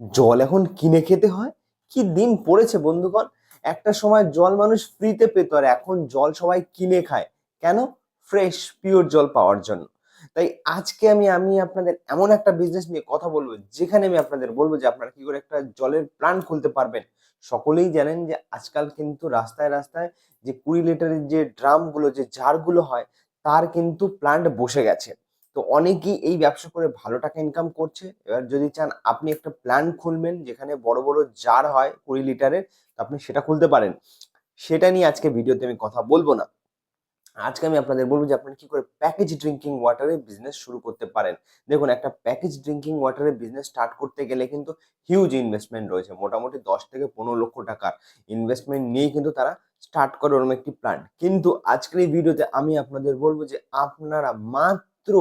জল এখন কিনে খেতে হয়। কি দিন পড়েছে বন্ধুগণ। একটা সময় জল মানুষ ফ্রিতে পেত, আর এখন জল সবাই কিনে খায়। কেন? ফ্রেশ পিওর জল পাওয়ার জন্য। তাই আজকে আমি আপনাদের এমন একটা বিজনেস নিয়ে কথা বলবো, যেখানে আমি আপনাদের বলবো যে আপনারা কি করে একটা জলের প্ল্যান্ট খুলতে পারবেন। সকলেই জানেন যে আজকাল কিন্তু রাস্তায় রাস্তায় যে 20 লিটারের যে ড্রাম গুলো, যে জার গুলো হয়, তার কিন্তু প্ল্যান্ট বসে গেছে। তো অনেকেই এই ব্যবসা করে ভালো টাকা ইনকাম করছে। এবার যদি চান আপনি একটা প্ল্যান্ট খুলবেন যেখানে বড় বড় জার হয় 20 লিটারের, তো আপনি সেটা খুলতে পারেন। সেটা নিয়ে আজকে ভিডিওতে আমি কথা বলবো না। আজকে আমি আপনাদের বলবো যে আপনারা কি করে প্যাকেজ ড্রিঙ্কিং ওয়াটারের বিজনেস শুরু করতে পারেন। দেখুন, একটা প্যাকেজ ড্রিঙ্কিং ওয়াটারের বিজনেস স্টার্ট করতে গেলে কিন্তু হিউজ ইনভেস্টমেন্ট রয়েছে। মোটামুটি 10 থেকে 15 লক্ষ টাকার ইনভেস্টমেন্ট নিয়েই কিন্তু তারা স্টার্ট করে ওরকম একটি প্ল্যান। কিন্তু আজকের এই ভিডিওতে আমি আপনাদের বলবো যে আপনারা মাত্র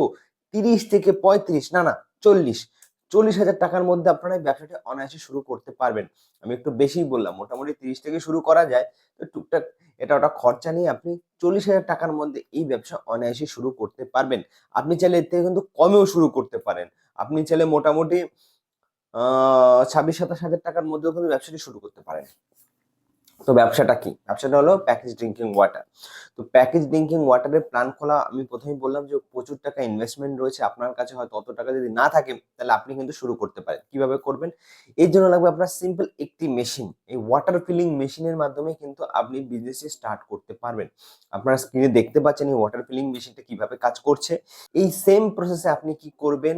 30 থেকে 35, না 40 হাজার টাকার মধ্যে আপনারা এই ব্যবসাটা অনায়াসে শুরু করতে পারবেন। আমি একটু বেশিই বললাম, মোটামুটি 30 থেকে শুরু করা যায়। তো টুকটাক এটা ওটা খরচা নিয়ে আপনি 40 হাজার টাকার মধ্যে এই ব্যবসা অনায়াসে শুরু করতে পারবেন। আপনি চাইলে এর থেকে কিন্তু কমেও শুরু করতে পারেন। আপনি চাইলে মোটামুটি 26-27 হাজার টাকার মধ্যেও কিন্তু ব্যবসাটি শুরু করতে পারেন। তো ব্যবসাটা কি? ব্যবসাটা হলো প্যাকেজ ড্রিঙ্কিং ওয়াটার। তো প্যাকেজ ড্রিঙ্কিং ওয়াটারের প্ল্যান খোলা, আমি প্রথমেই বললাম যে প্রচুর টাকা ইনভেস্টমেন্ট রয়েছে। আপনার কাছে হয়তো অত টাকা যদি না থাকে, তাহলে আপনি কিন্তু শুরু করতে পারেন। কিভাবে করবেন? এর জন্য লাগবে আপনার সিম্পল একটি মেশিন। এই ওয়াটার ফিলিং মেশিনের মাধ্যমে কিন্তু আপনি বিজনেসটি স্টার্ট করতে পারবেন। আপনারা স্ক্রিনে দেখতে পাচ্ছেন এই ওয়াটার ফিলিং মেশিনটা কিভাবে কাজ করছে। এই সেম প্রসেসে আপনি কি করবেন,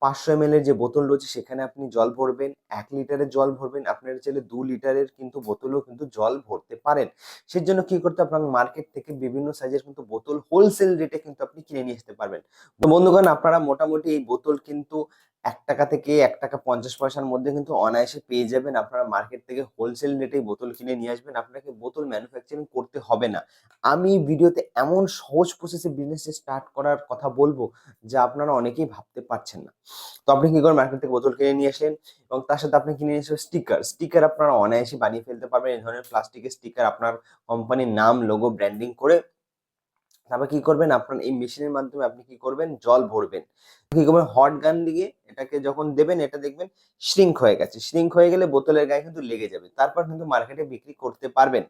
500 ml এর যে বোতল রয়েছে সেখানে আপনি জল ভরবেন, 1 লিটারের জল ভরবেন। আপনারা চাইলে 2 লিটারের কিন্তু বোতলেও কিন্তু জল ভরতে পারেন। সেজন্য কি করতে হবে, আপনার মার্কেট থেকে বিভিন্ন সাইজের কিন্তু বোতল হোলসেল রেটে কিন্তু আপনি কিনে নিয়ে আসতে পারবেন। তো বন্ধুগণ, আপনারা মোটামুটি এই বোতল কিন্তু ৳1 থেকে ৳1.50 মধ্যে কিন্তু অনায়াসে পেয়ে যাবেন। আপনারা মার্কেট থেকে হোলসেল রেটেই বোতল কিনে নিয়ে আসবেন। আপনাকে বোতল ম্যানুফ্যাকচারিং করতে হবে না। আমি ভিডিওতে এমন সহজ প্রসেসে বিজনেস স্টার্ট করার কথা বলবো, যা আপনারা অনেকেই ভাবতে পারছেন না। তো আপনি কি করেন, মার্কেট থেকে বোতল কিনে নিয়ে আসেন এবং তার সাথে আপনি কিনে নিয়ে এসে স্টিকার। স্টিকার আপনারা অনায়াসে বানিয়ে ফেলতে পারবেন। এই ধরনের প্লাস্টিকের স্টিকার আপনার কোম্পানির নাম, লোগো, ব্র্যান্ডিং করে তারপর কি করবেন, আপনার এই মেশিনের মাধ্যমে আপনি কি করবেন, জল ভরবেন। কি করবেন, হট গান দিয়ে এটাকে যখন দেবেন, এটা দেখবেন শ্রিঙ্ক হয়ে গেছে। শ্রিঙ্ক হয়ে গেলে বোতলের গায়ে কিন্তু লেগে যাবে। তারপর কিন্তু মার্কেটে বিক্রি করতে পারবেন।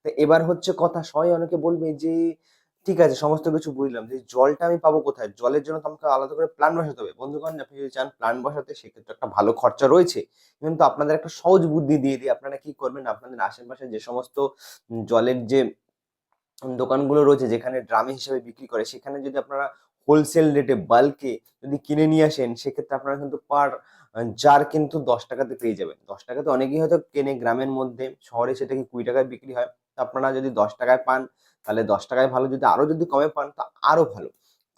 তো এবার হচ্ছে কথা, সবাই অনেকে বলবে যে ঠিক আছে, সমস্ত কিছু বুঝলাম, যে জলটা আমি পাবো কোথায়? জলের জন্য তো আমাকে আলাদা করে প্ল্যান্ট বসাতে হবে। বন্ধুগণ, আপনি যদি চান প্ল্যান্ট বসাতে, সেক্ষেত্রে একটা ভালো খরচা রয়েছে। কিন্তু আপনাদের একটা সহজ বুদ্ধি দিয়ে দিই। আপনারা কি করবেন, আপনাদের আশেপাশে যে সমস্ত জলের যে দোকানগুলো রয়েছে, যেখানে ড্রামে হিসেবে বিক্রি করে, সেখানে যদি আপনারা হোলসেল রেটে বাল্কে যদি কিনে নিয়ে আসেন, সেক্ষেত্রে আপনারা কিন্তু পার জার কিন্তু 10 টাকাতে পেয়ে যাবেন। 10 টাকাতে অনেকেই হয়তো কেনে গ্রামের মধ্যে, শহরে সেটা কি 20 টাকায় বিক্রি হয়। তো আপনারা যদি 10 টাকায় পান, তাহলে 10 টাকায় ভালো। যদি আরো যদি কমে পান, তো আরো ভালো।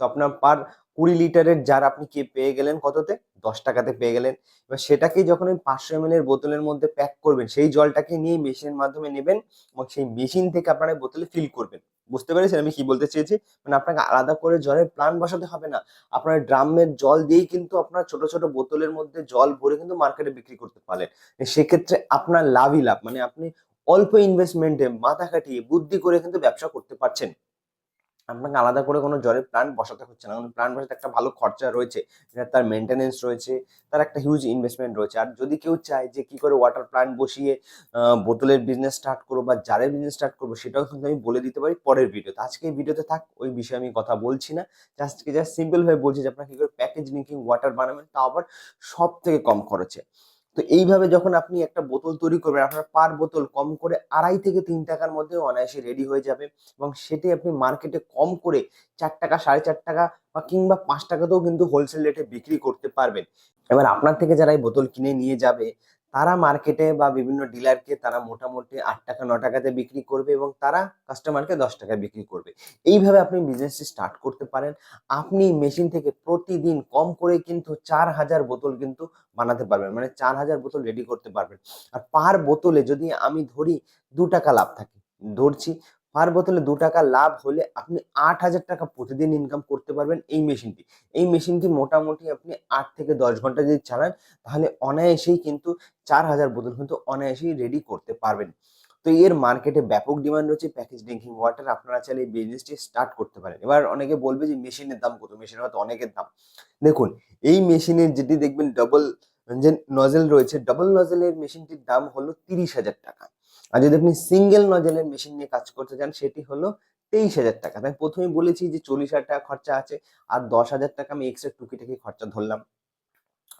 তো আপনার পার 20 লিটারের জার আপনি কি পেয়ে গেলেন কততে? 10 টাকাতে পেয়ে গেলেন। এবার সেটাকেই যখন ওই 500 ml এর বোতলের মধ্যে প্যাক করবেন, সেই জলটাকে নিয়ে মেশিনের মাধ্যমে নেবেন এবং সেই মেশিন থেকে আপনারা বোতলে ফিল করবেন। বুঝতে পেরেছেন আমি কি বলতে চেয়েছি? মানে আপনাকে আলাদা করে জলের প্লান্ট বসাতে হবে না। আপনার ড্রামের জল দিয়েই কিন্তু আপনার ছোট ছোট বোতলের মধ্যে জল ভরে কিন্তু মার্কেটে বিক্রি করতে পারলেন। সেক্ষেত্রে আপনার লাভই লাভ। মানে আপনি অল্প ইনভেস্টমেন্টে মাথা খাটিয়ে বুদ্ধি করে কিন্তু ব্যবসা করতে পারছেন। আপনাকে আলাদা করে কোনো জলের প্ল্যান্ট বসাতে হচ্ছে না। কারণ প্ল্যান্ট বসাতে একটা ভালো খরচা রয়েছে। তার মেইনটেন্যান্স রয়েছে, তার একটা হিউজ ইনভেস্টমেন্ট রয়েছে। আর যদি কেউ চায় যে কি করে ওয়াটার প্ল্যান্ট বসিয়ে বোতলের বিজনেস স্টার্ট করবো বা জারের বিজনেস স্টার্ট করবো, সেটাও কিন্তু আমি বলে দিতে পারি পরের ভিডিওতে। আজকে এই ভিডিওতে থাক, ওই বিষয়ে আমি কথা বলছি না। জাস্ট সিম্পল ভাবে বলছি যে আপনারা কি করে প্যাকেজ ড্রিঙ্কিং ওয়াটার বানাবেন, তাও আবার সবথেকে কম খরচে। তো এইভাবে যখন আপনি একটা বোতল তৈরি করবেন, আপনার পার বোতল কম করে ৳2.5 থেকে ৳3 অনায়াসে রেডি হয়ে যাবে এবং সেটি আপনি মার্কেটে কম করে ৳4, ৳4.5 বা কিংবা ৳5 তেও কিন্তু হোলসেল রেটে বিক্রি করতে পারবেন। এবার আপনার থেকে যারা এই বোতল কিনে নিয়ে যাবে, তারা মার্কেটে বা বিভিন্ন ডিলারকে তারা মোটামুটি ৳8, ৳9 তে বিক্রি করবে এবং তারা কাস্টমারকে ৳10 বিক্রি করবে। এইভাবে আপনি বিজনেসটি স্টার্ট করতে পারেন। আপনি মেশিন থেকে প্রতিদিন কম করে কিন্তু ৪,০০০ বোতল কিন্তু বানাতে পারবেন। মানে ৪,০০০ বোতল রেডি করতে পারবেন। আর পার বোতলে যদি আমি ধরি ৳2 লাভ থাকে, ধরছি, পার বোতলে ৳2 লাভ হলে আপনি ৳৮,০০০ প্রতিদিন ইনকাম করতে পারবেন এই মেশিনটি। এই মেশিনটি মোটামুটি আপনি ৮ থেকে ১০ ঘন্টা যদি চালান, তাহলে অনায়াসেই কিন্তু ৪,০০০ বোতল কিন্তু অনায়াসেই রেডি করতে পারবেন। তো এর মার্কেটে ব্যাপক ডিমান্ড রয়েছে প্যাকেজ ড্রিঙ্কিং ওয়াটার। আপনারা চাইলে এই বিজনেসটি স্টার্ট করতে পারেন। এবার অনেকে বলবে যে মেশিনের দাম কত? মেশিনের হয়তো অনেকের দাম। দেখুন, এই মেশিনের যেটি দেখবেন ডবল যে নজেল রয়েছে, ডাবল নজেলের মেশিনটির দাম হলো 30,000 টাকা। আর যদি আপনি সিঙ্গেল নজেলের মেশিন নিয়ে কাজ করতে চান সেটি হলো 23,000 টাকা। আমি প্রথমেই বলেছি যে 40,000 টাকা খরচা আছে, আর 10,000 টাকা আমি এক্সট্রা টুকিটাকি খরচা ধরলাম।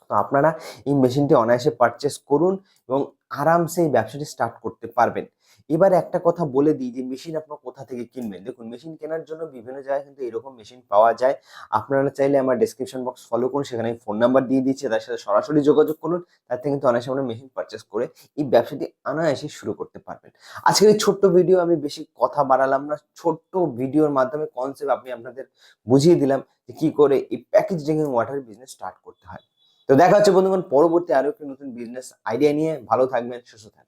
তো আপনারা এই মেশিনটি অনায়াসে পারচেস করুন এবং আরামসে এই ব্যবসাটি স্টার্ট করতে পারবেন। এবার একটা কথা বলে দিই যে মেশিন আপনারা কোথা থেকে কিনবেন। দেখুন, মেশিন কেনার জন্য বিভিন্ন জায়গায় কিন্তু এরকম মেশিন পাওয়া যায়। আপনারা চাইলে আমার ডেসক্রিপশন বক্স ফলো করুন, সেখানে আমি ফোন নাম্বার দিয়ে দিচ্ছি, তার সাথে সরাসরি যোগাযোগ করুন। তার থেকে কিন্তু অনায়াসে আপনারা মেশিন পারচেস করে এই ব্যবসাটি অনায়াসে শুরু করতে পারবেন। আজকের এই ছোট্ট ভিডিও, আমি বেশি কথা বাড়ালাম না। ছোট্ট ভিডিওর মাধ্যমে কনসেপ্ট আমি আপনাদের বুঝিয়ে দিলাম যে কি করে এই package drinking water business start করতে হয়। তো দেখা হচ্ছে বন্ধুগণ পরবর্তী আরো একটি নতুন বিজনেস আইডিয়া নিয়ে। ভালো থাকবেন, সুস্থ থাকবেন।